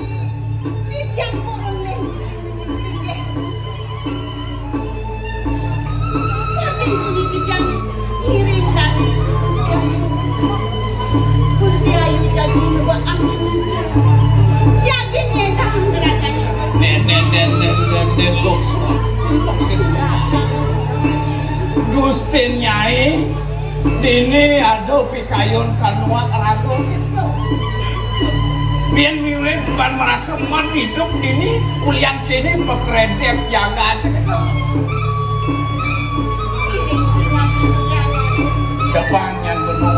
S5: jujang purun leh saking kuni jujang iring dari Gusti Ayu jadi nuba angin jadi nyedang gerakan
S2: Nenek lok Gusti Nyai dini ada pikayon kanua rago gitu biar milih bukan merasa mat hidup dini ulian kini pekerjaan jagat gitu depannya benar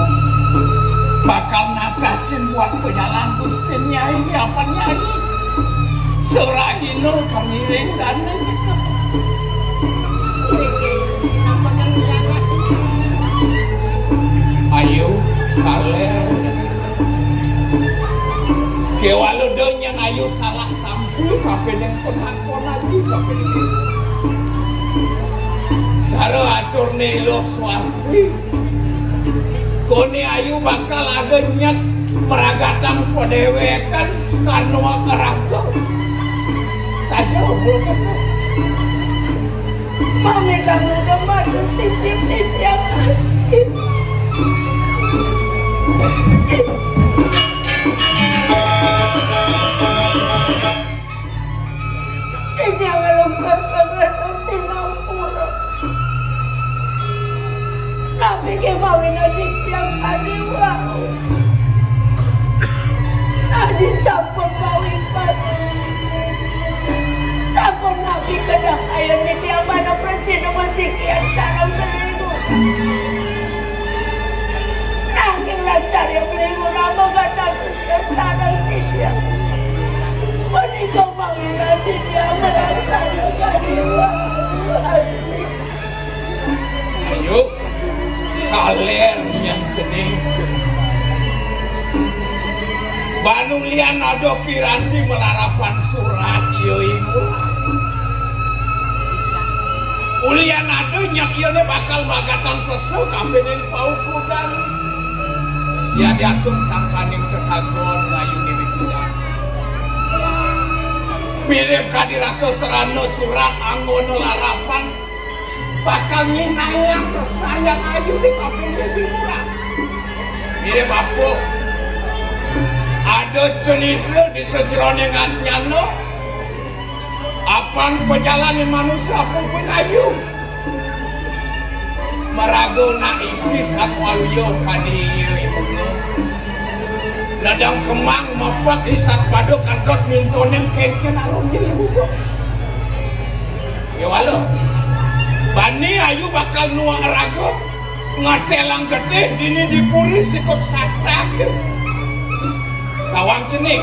S2: bakal natasin buat pejalan Gusti Nyai apa Nyai Surahino kamiling dan gitu ayo kalian kewalu yang ayo salah tampil kapan yang penakon lagi kapan ini cara atur nilok swasti koni ayu bakal ada niat meragatan podewekan kanua kerago saja bukan
S5: mami kamu udah madu sistem yang asik ini yang lengkap dengan Singapura tapi kemauin adik yang ada wow adik sampun kawipan sampun nabi kena ayam di tiap mana presiden musikian cara selingkuh nanging lasar yang selingkuh nama kata kesana dia menikah panggil dia merasa juga
S2: ayo kalian yang kening Bandung lian ada piranti melarapan surat yoingu ulian ada nyak ione bakal bagatan kesel kapenin pau kudan ya diasum sangkaning tekagon ngayu dewi kudan mirip kadirasa serana surat anggono larapan bakal nyinayang kesayang ayu di kapenin di murah mirip apa ada cenitra di sejeroningannya no apaan perjalanan manusia pun ayu meragona isi satu aluyo kadiyo ibu ladang kemang mapak isat pado kantot mintonen ken alun jadi ibu ya walau bani ayu bakal nuang rago ngatelang getih dini dipuri sikot satak kawang cening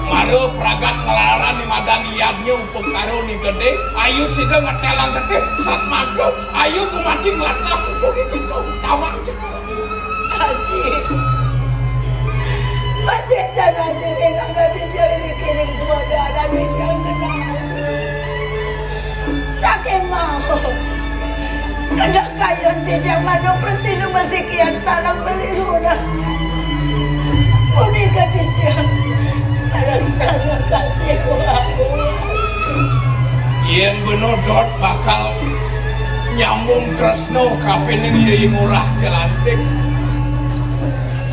S2: Maru pragat ngelaran di madan iadnya upuk karo ni gede ayu sida ngetelang gede sat magro ayu kumati ngelatak upuk itu tawang
S5: Haji masih sana jadi nggak bisa dikirim semua darah di yang kenal sakit mau kadang kayon tidak mana persinu masih kian salam beli rumah unik tidak kadang sana kasih aku
S2: yang benodot bakal nyambung tresno kapan ini murah kelantik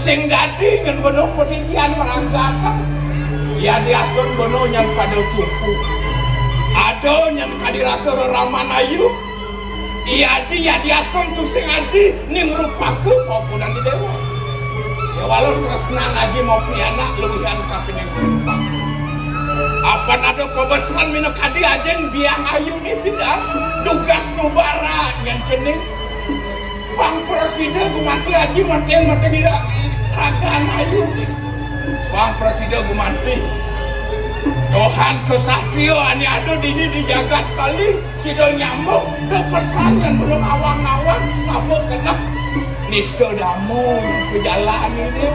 S2: sing dadi ngen beno petitian meranggatan ya diasun beno yang kadal cukup ada yang kadirasa raman ayu iya aji ya diasun tuh sing aji ning rupaku maupun nanti dewa ya walau tresnan aji mau pianak lebihan kapin yang rupak apa nado kebesan minok kadi ajen biang ayu ni tidak tugas nubara yang cening Bang Presiden gumanti aji mateng tidak ragaan ayu Bang Presiden gumanti Tuhan kesatrio ani ada dini di jagat kali sido nyambung do pesan yang belum awang-awang ngapus kena nisto damu ke jalan ini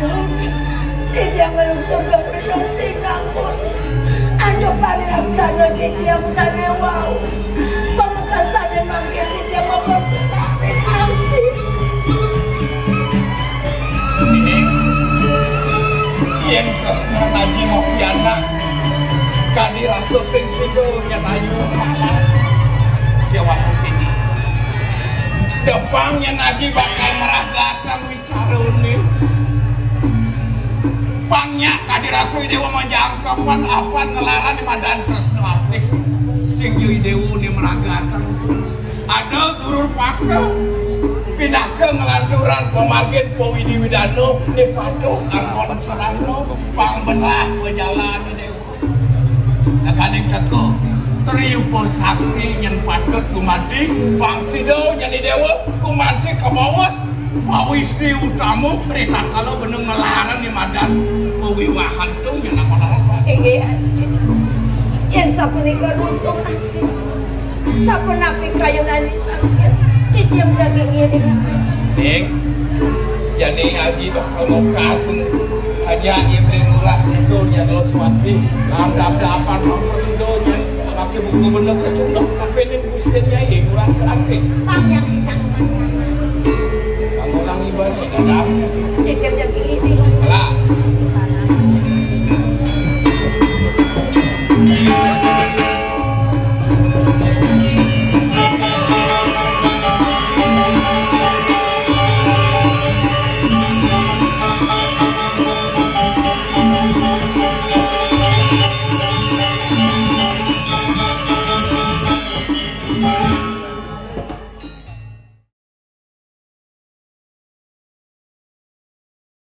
S5: dia belum suka berdosi namun ada paling sana dia sana wow pemekasan yang makin dia mau berpikir haji
S2: ini yang kesana haji mau piana kadi rasa sing sido nyatayu malas jawab ini depannya ngaji bakal meragakan bicara ini pangnya kadi rasa dewa menjangkapan apa ngelaran di madan tresno asik sing yui dewa ini meragakan ada gurur pakai pindah ke ngelanturan pemagen Powidi Widano di Paduk Angkon Serano pang belah pejalan ini kadang teko triupo saksi yang patut gumanti Bang Sido jadi dewa gumanti ke bawah Pak Wisdi utamu rita kalau bener ngelaran di madan pewiwahan tuh yang nama-nama
S5: yang sapu nikah runtung aja sapu napi kayu nasi cici yang dagingnya dengan
S2: Ning jadi ngaji bakal mau kasih aja Ibnu Nurah itu nya do swasti lamdap-dapan presidonya pakai buku bener kecundok tapi ini gustinya ya Nurah kelaki
S5: banyak kita
S2: kamu orang ibadah dadap
S5: cici yang daging ini
S2: lah